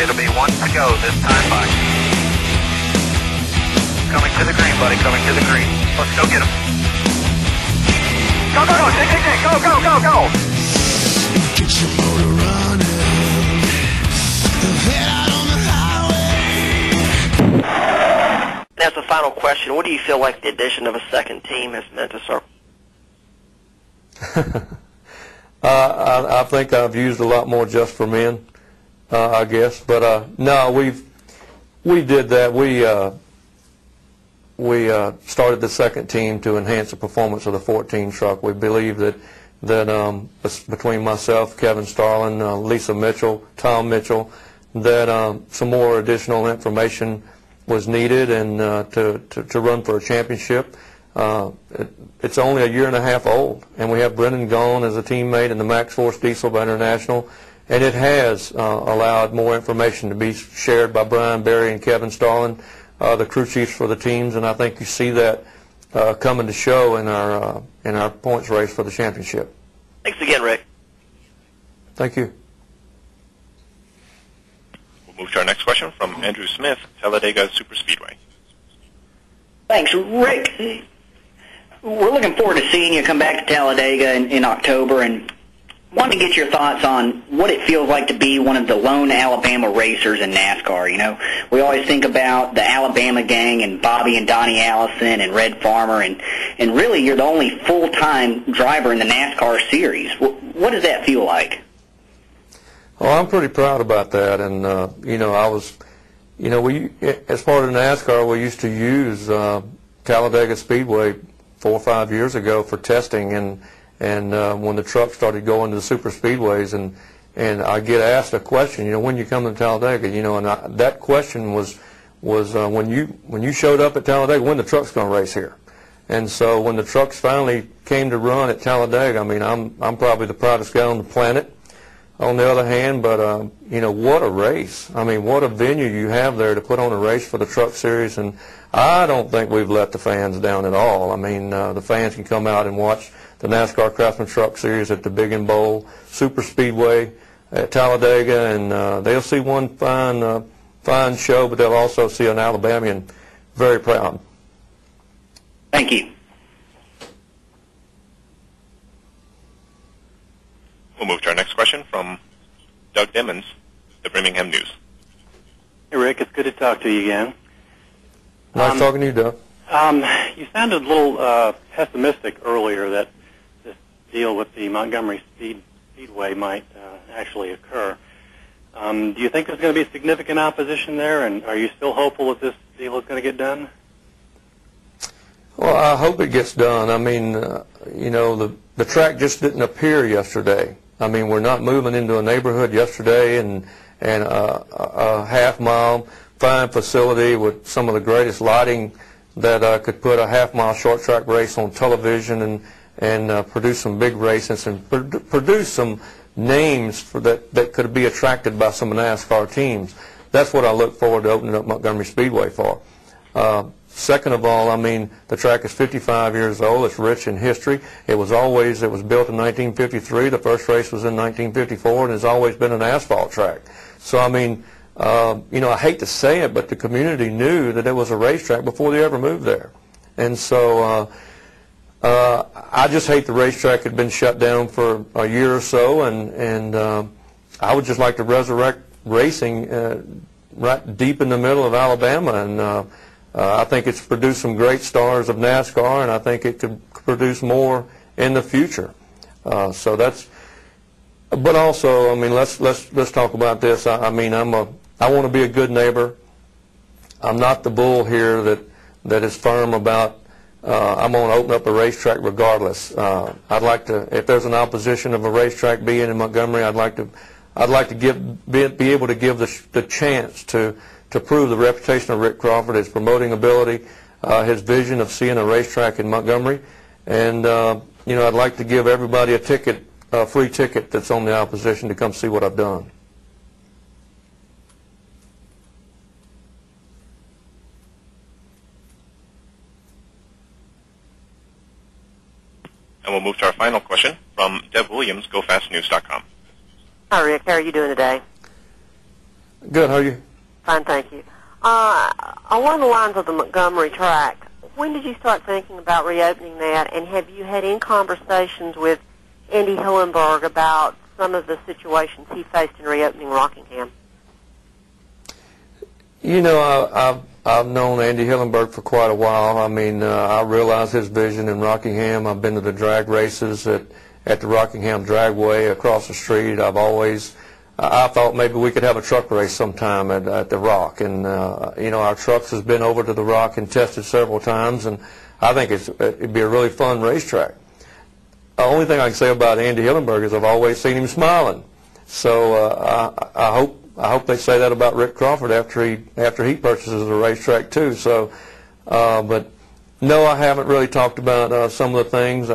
It'll be one to go this time by. Coming to the green, buddy, coming to the green. Let's go get him. Go, go, go, Dick, Dick, Dick, go, go, go, go. Get your motor running. Head out on the highway. As a final question, what do you feel like the addition of a second team has meant to Circle? I think I've used a lot more just for men, I guess. But no, we did that. We started the second team to enhance the performance of the 14 truck. We believe that between myself, Kevin Starlin, Lisa Mitchell, Tom Mitchell, that some more additional information was needed and to run for a championship. It's only a year and a half old, and we have Brendan Gone as a teammate in the Max Force Diesel by International, and it has allowed more information to be shared by Brian Berry and Kevin Starlin, the crew chiefs for the teams, and I think you see that coming to show in our points race for the championship. Thanks again, Rick. Thank you. We'll move to our next question from Andrew Smith, Talladega Superspeedway. Thanks, Rick. We're looking forward to seeing you come back to Talladega in October, and wanted to get your thoughts on what it feels like to be one of the lone Alabama racers in NASCAR. You know, we always think about the Alabama gang and Bobby and Donnie Allison and Red Farmer, and really you're the only full-time driver in the NASCAR series. What does that feel like? Well, I'm pretty proud about that, and you know, we as part of NASCAR, we used to use Talladega Speedway 4 or 5 years ago for testing, and when the truck started going to the super speedways, and I get asked a question, you know, when you come to Talladega, you know, and that question was when you showed up at Talladega, when the truck's going to race here. And so when the trucks finally came to run at Talladega, I mean, I'm probably the proudest guy on the planet. On the other hand, but you know, what a race! I mean, what a venue you have there to put on a race for the Truck Series, and I don't think we've let the fans down at all. I mean, the fans can come out and watch the NASCAR Craftsman Truck Series at the Big and Bowl Super Speedway at Talladega, and they'll see one fine show, but they'll also see an Alabamian very proud. Thank you. We'll move to our next question from Doug Demmons, the Birmingham News. Hey, Rick, it's good to talk to you again. Nice talking to you, Doug. You sounded a little pessimistic earlier that this deal with the Montgomery Speedway might actually occur. Do you think there's going to be significant opposition there, and are you still hopeful that this deal is going to get done? Well, I hope it gets done. I mean, you know, the track just didn't appear yesterday. I mean, we're not moving into a neighborhood yesterday and a half-mile fine facility with some of the greatest lighting that could put a half-mile short track race on television and produce some big races and produce some names that could be attracted by some of the NASCAR teams. That's what I look forward to opening up Montgomery Speedway for. Second of all, I mean, the track is 55 years old. It's rich in history. It was built in 1953. The first race was in 1954, and has always been an asphalt track. So, I mean, you know, I hate to say it, but the community knew that it was a racetrack before they ever moved there. And so I just hate the racetrack had been shut down for a year or so, and I would just like to resurrect racing right deep in the middle of Alabama, and I think it's produced some great stars of NASCAR, and I think it could produce more in the future. So that's. But also, I mean, let's talk about this. I mean, I want to be a good neighbor. I'm not the bull here that is firm about. I'm going to open up a racetrack regardless. I'd like to, if there's an opposition of a racetrack being in Montgomery, I'd like to be able to give the chance to prove the reputation of Rick Crawford, his promoting ability, his vision of seeing a racetrack in Montgomery, and you know, I'd like to give everybody a free ticket that's on the opposition to come see what I've done. And we'll move to our final question from Deb Williams, GoFastNews.com. Hi, Rick. How are you doing today? Good, how are you? Fine, thank you. Along the lines of the Montgomery track, when did you start thinking about reopening that, and have you had any conversations with Andy Hillenberg about some of the situations he faced in reopening Rockingham? You know, I've known Andy Hillenberg for quite a while. I mean, I realize his vision in Rockingham. I've been to the drag races at the Rockingham Dragway across the street. I thought maybe we could have a truck race sometime at the Rock. And, you know, our trucks has been over to the Rock and tested several times, and I think it'd be a really fun racetrack. The only thing I can say about Andy Hillenberg is I've always seen him smiling. So I hope they say that about Rick Crawford after he purchases a racetrack too. So, but no, I haven't really talked about some of the things.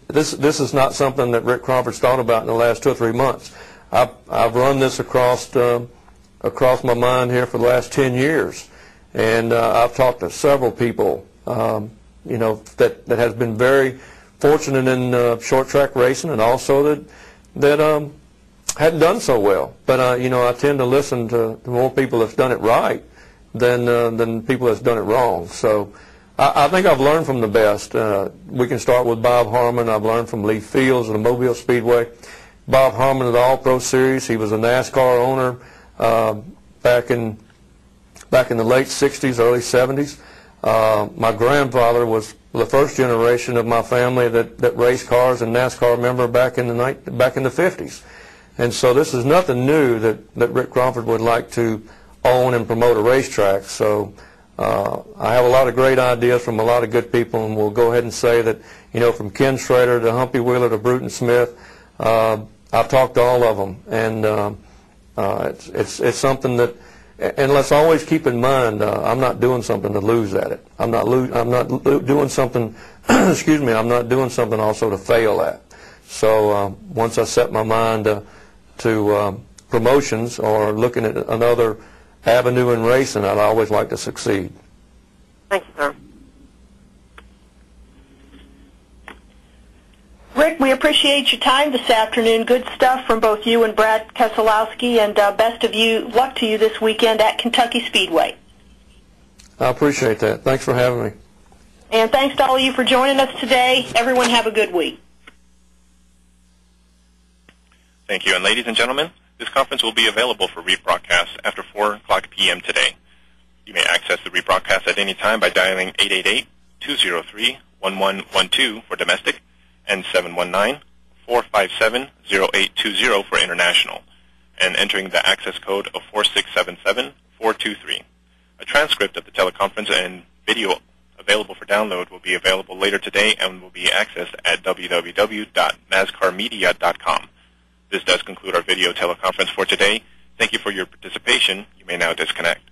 This is not something that Rick Crawford's thought about in the last 2 or 3 months. I've run this across my mind here for the last 10 years, and I've talked to several people, you know, that has been very fortunate in short track racing, and also that hadn't done so well. But you know, I tend to listen to more people that's done it right than people that's done it wrong. So I think I've learned from the best. We can start with Bob Harmon. I've learned from Lee Fields of the Mobile Speedway. Bob Harmon of the All-Pro Series. He was a NASCAR owner back in the late 60s, early 70s. My grandfather was the first generation of my family that raced cars and NASCAR member back in the 50s. And so this is nothing new that Rick Crawford would like to own and promote a racetrack. So I have a lot of great ideas from a lot of good people, and we'll go ahead and say that, you know, from Ken Schrader to Humpy Wheeler to Bruton Smith, I've talked to all of them, and it's something that, and let's always keep in mind, I'm not doing something to lose at it. I'm not doing something, excuse me, I'm not doing something also to fail at. So once I set my mind to promotions or looking at another avenue in racing, I'd always like to succeed. Thank you, sir. Rick, we appreciate your time this afternoon. Good stuff from both you and Brad Keselowski, and best of luck to you this weekend at Kentucky Speedway. I appreciate that. Thanks for having me. And thanks to all of you for joining us today. Everyone have a good week. Thank you. And ladies and gentlemen, this conference will be available for rebroadcast after 4 o'clock p.m. today. You may access the rebroadcast at any time by dialing 888-203-1112 for domestic and 719-457-0820 for international, and entering the access code of 4677423. A transcript of the teleconference and video available for download will be available later today and will be accessed at www.nascarmedia.com. This does conclude our video teleconference for today. Thank you for your participation. You may now disconnect.